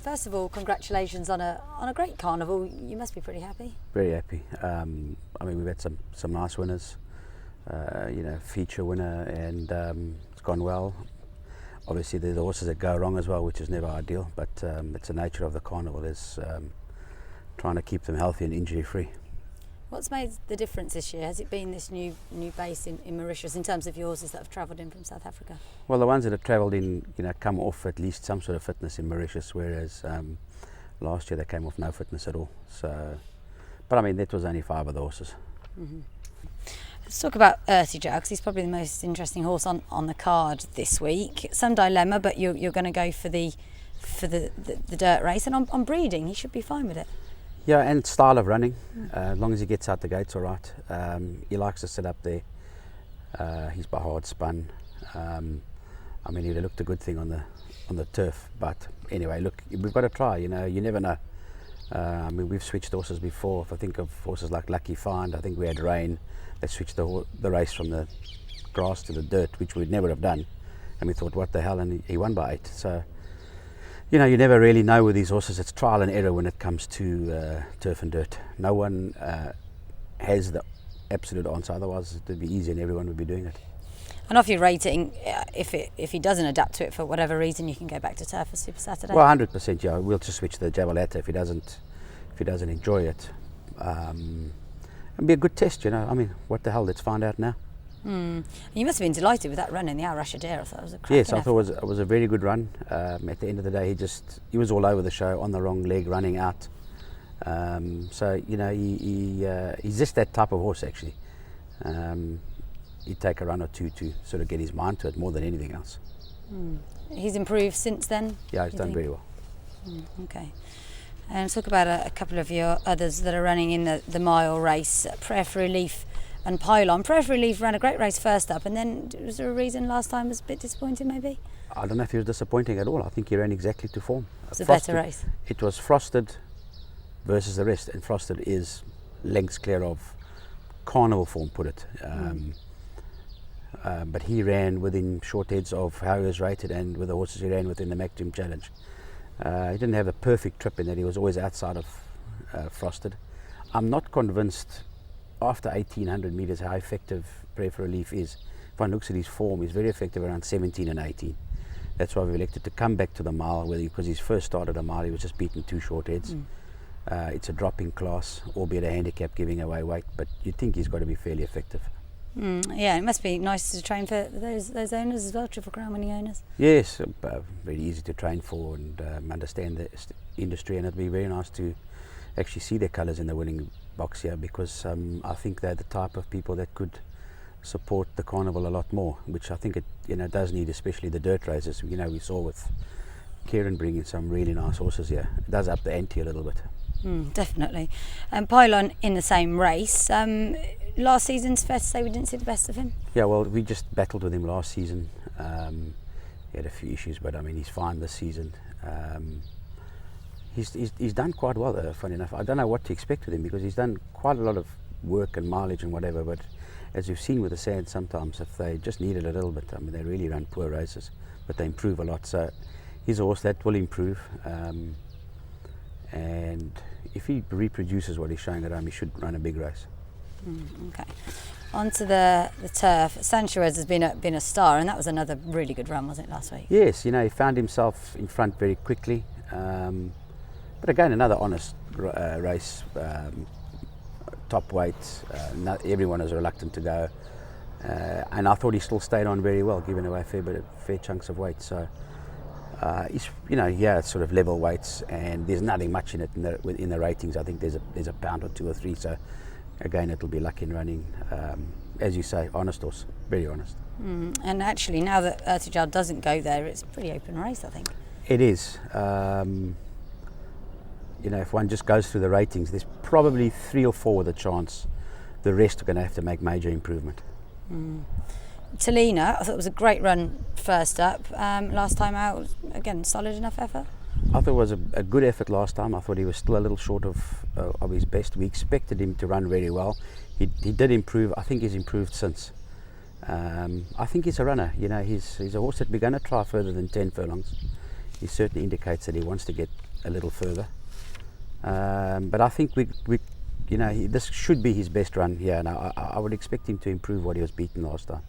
First of all, congratulations on a great carnival. You must be pretty happy. Very happy. I mean, we've had some nice winners. Feature winner, and it's gone well. Obviously, there's the horses that go wrong as well, which is never ideal. But it's the nature of the carnival is trying to keep them healthy and injury free. What's made the difference this year? Has it been this new base in Mauritius in terms of your horses that have travelled in from South Africa? Well, the ones that have travelled in, come off at least some sort of fitness in Mauritius, whereas last year they came off no fitness at all. So, but I mean, that was only 5 of the horses. Mm-hmm. Let's talk about Ertijaal, because he's probably the most interesting horse on the card this week. Some dilemma, but you're going to go for the dirt race, and on breeding, he should be fine with it. Yeah, and style of running. As long as he gets out the gates all right. He likes to sit up there. He's by hard spun. I mean, he'd have looked a good thing on the turf. But anyway, look, we've got to try. You never know. I mean, we've switched horses before. If I think of horses like Lucky Find, I think we had Rain. They switched the race from the grass to the dirt, which we'd never have done. And we thought, what the hell? And he won by 8. So, you never really know with these horses. It's trial and error when it comes to turf and dirt. No one has the absolute answer. Otherwise, it would be easy and everyone would be doing it. And off your rating, if he doesn't adapt to it for whatever reason, you can go back to turf for Super Saturday. Well, 100%. Yeah, we'll just switch to the Jabalata if he doesn't enjoy it. It'd be a good test. I mean, what the hell? Let's find out now. You must have been delighted with that run in the Al Rashidare. I thought it was a cracking Yes, I effort. thought it was a very good run. At the end of the day, he was all over the show on the wrong leg, running out. So he's just that type of horse actually. He'd take a run or two to sort of get his mind to it more than anything else. He's improved since then? Yeah, he's done very well. Okay. And talk about a couple of your others that are running in the mile race, Prayer for Relief and Pylon. Prayer for Relief ran a great race first up, and then was there a reason last time was a bit disappointing maybe? I don't know if he was disappointing at all. I think he ran exactly to form. It's a better race. It was Frosted versus the rest, and Frosted is lengths clear of carnival form, put it. But he ran within short heads of how he was rated, and with the horses he ran within the Maximum Challenge. He didn't have a perfect trip in that he was always outside of Frosted. I'm not convinced after 1800 metres how effective Prayer for Relief is. If one looks at his form, he's very effective around 17 and 18. That's why we've elected to come back to the mile, because he's first started a mile, he was just beaten 2 short heads. It's a dropping class, albeit a handicap giving away weight, but you'd think he's got to be fairly effective. Yeah, it must be nice to train for those owners as well, Triple Crown winning owners. Yes, very easy to train for and understand the industry, and it'd be very nice to actually see their colours in the winning box here, because I think they're the type of people that could support the carnival a lot more, which I think it does need, especially the dirt races. We saw with Kieran bringing some really nice horses here. It does up the ante a little bit. Definitely. Pylon in the same race. Last season's fair to say we didn't see the best of him. Yeah, well, we just battled with him last season. He had a few issues, but I mean, he's fine this season. He's done quite well, funny enough. I don't know what to expect with him, because he's done quite a lot of work and mileage and whatever, but as you've seen with the sand, sometimes if they just need it a little bit, I mean, they really run poor races, but they improve a lot. So he's a horse that will improve, and if he reproduces what he's showing at home, he should run a big race. Okay. On to the turf. Sanchez has been a star, and that was another really good run, wasn't it, last week? Yes, he found himself in front very quickly. But again, another honest race. Top weight. Everyone was reluctant to go, and I thought he still stayed on very well, giving away fair chunks of weight. So he's it's sort of level weights, and there's nothing much in it in the ratings. I think there's a pound or 2 or 3. So again, it'll be luck in running. As you say, honest horse, very honest. And actually, now that Ertijaal doesn't go there, it's a pretty open race, I think. It is. If one just goes through the ratings, there's probably 3 or 4 with a chance. The rest are going to have to make major improvement. Talina, I thought it was a great run first up. Last time out, again, solid enough effort? I thought it was a good effort last time. I thought he was still a little short of his best. We expected him to run very well. He did improve. I think he's improved since. I think he's a runner. He's a horse that we're going to try further than 10 furlongs. He certainly indicates that he wants to get a little further. But I think this should be his best run here, and I would expect him to improve what he was beaten last time.